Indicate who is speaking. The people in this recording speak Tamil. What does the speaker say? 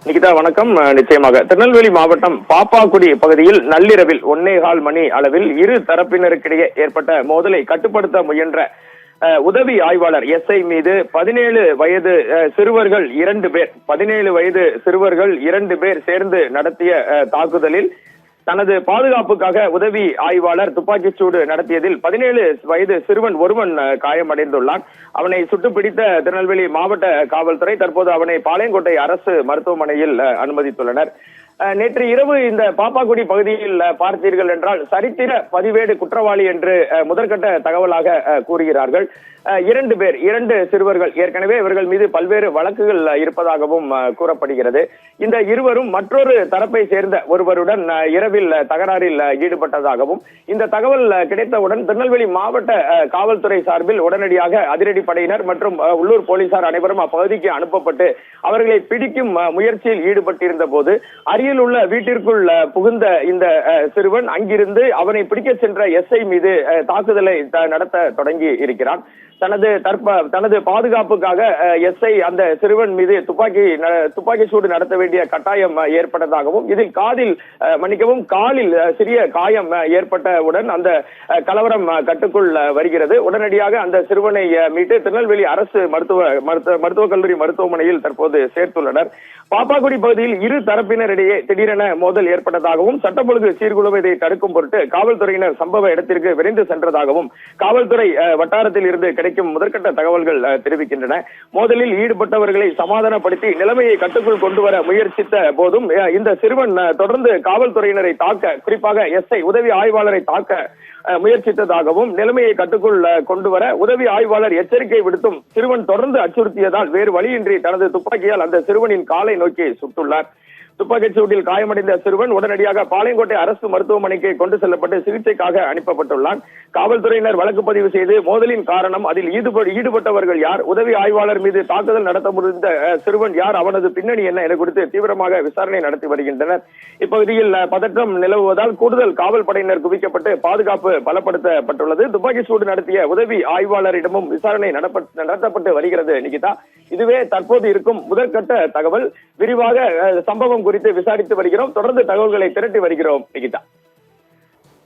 Speaker 1: நிகிதா வணக்கம். நிச்சயமாக திருநெல்வேலி மாவட்டம் பாப்பாக்குடி பகுதியில் நள்ளிரவில் 1:15 மணி அளவில் இரு தரப்பினருக்கிடையே ஏற்பட்ட மோதலை கட்டுப்படுத்த முயன்ற உதவி ஆய்வாளர் எஸ்ஐ மீது 17 வயது சிறுவர்கள் 2 பேர் 17 வயது சிறுவர்கள் 2 பேர் சேர்ந்து நடத்திய தாக்குதலில் தனது பாதுகாப்புக்காக உதவி ஆய்வாளர் துப்பாக்கிச்சூடு நடத்தியதில் 17 வயது சிறுவன் ஒருவன் காயமடைந்துள்ளான். அவனை சுட்டுப்பிடித்த திருநெல்வேலி மாவட்ட காவல்துறை தற்போது அவனை பாளையங்கோட்டை அரசு மருத்துவமனையில் அனுமதித்துள்ளனர். நேற்று இரவு இந்த பாப்பாக்குடி பகுதியில் பார்த்தீர்கள் என்றால் சரித்திர பதிவேடு குற்றவாளி என்று முதற்கட்ட தகவலாக கூறுகிறார்கள். 2 சிறுவர்கள் ஏற்கனவே இவர்கள் மீது பல்வேறு வழக்குகள் இருப்பதாகவும் கூறப்படுகிறது. இந்த இருவரும் மற்றொரு தரப்பை சேர்ந்த ஒருவருடன் இரவில் தகராறில் ஈடுபட்டதாகவும் இந்த தகவல் கிடைத்தவுடன் திருநெல்வேலி மாவட்ட காவல்துறை சார்பில் உடனடியாக அதிரடிப்படையினர் மற்றும் உள்ளூர் போலீசார் அனைவரும் அப்பகுதிக்கு அனுப்பப்பட்டு அவர்களை பிடிக்கும் முயற்சியில் ஈடுபட்டிருந்த போது அருகில் உள்ள வீட்டிற்குள் புகுந்த இந்த சிறுவன் அங்கிருந்து அவனை பிடிக்க சென்ற எஸ்ஐ மீது தாக்குதலை நடத்த தொடங்கி இருக்கிறான். தனது பாதுகாப்புக்காக எஸ்ஐ அந்த சிறுவன் மீது துப்பாக்கி சூடு நடத்த வேண்டிய கட்டாயம் ஏற்பட்டதாகவும் இதில் காலில் சிறிய காயம் ஏற்பட்டவுடன் அந்த கலவரம் கட்டுக்குள் வருகிறது. உடனடியாக அந்த சிறுவனை மீட்டு திருநெல்வேலி அரசு மருத்துவக் கல்லூரி மருத்துவமனையில் தற்போது சேர்த்துள்ளனர். பாப்பாக்குடி பகுதியில் இரு தரப்பினரிடையே திடீரென மோதல் ஏற்பட்டதாகவும் சட்டம் ஒழுங்கு சீர்குலைவதை தடுக்கும் பொருட்டு காவல்துறையினர் சம்பவ இடத்திற்கு விரைந்து சென்றதாகவும் காவல்துறை வட்டாரத்தில் இருந்து கிடைக்கும் முதற்கட்ட தகவல்கள் தெரிவிக்கின்றன. மோதலில் ஈடுபட்டவர்களை சமாதானப்படுத்தி நிலைமையை கட்டுக்குள் கொண்டு வர முயற்சித்த போதும் இந்த சிறுவன் தொடர்ந்து காவல்துறையினரை தாக்க, குறிப்பாக எஸ்ஐ உதவி ஆய்வாளரை தாக்க முயற்சித்ததாகவும் நிலைமையை கட்டுக்குள் கொண்டு வர உதவி ஆய்வாளர் எச்சரிக்கை விடுத்தும் சிறுவன் தொடர்ந்து அச்சுறுத்தியதால் வேறு வழியின்றி தனது துப்பாக்கியால் அந்த சிறுவனின் காலை நோக்கி சுட்டுள்ளார். துப்பாக்கிச் சூட்டில் காயமடைந்த சிறுவன் உடனடியாக பாளையங்கோட்டை அரசு மருத்துவமனைக்கு கொண்டு செல்லப்பட்டு சிகிச்சைக்காக அனுப்பப்பட்டுள்ளான். காவல்துறையினர் வழக்கு பதிவு செய்து மோதலின் காரணம், அதில் ஈடுபட்டவர்கள் யார், உதவி ஆய்வாளர் மீது தாக்குதல் நடத்த முடிந்த சிறுவன் யார், அவனது பின்னணி என்ன என குறித்து தீவிரமாக விசாரணை நடத்தி வருகின்றனர். இப்பகுதியில் பதற்றம் நிலவுவதால் கூடுதல் காவல் படையினர் குவிக்கப்பட்டு பாதுகாப்பு பலப்படுத்தப்பட்டுள்ளது. துப்பாக்கி சூடு நடத்திய உதவி ஆய்வாளரிடமும் விசாரணை நடத்தப்பட்டு வருகிறது. நிகிதா, இதுவே தற்போது இருக்கும் முதற்கட்ட தகவல். விரிவாக சம்பவம் குறித்து விசாரித்து வருகிறோம். தொடர்ந்து தகவல்களை திரட்டி வருகிறோம். நிகிதா.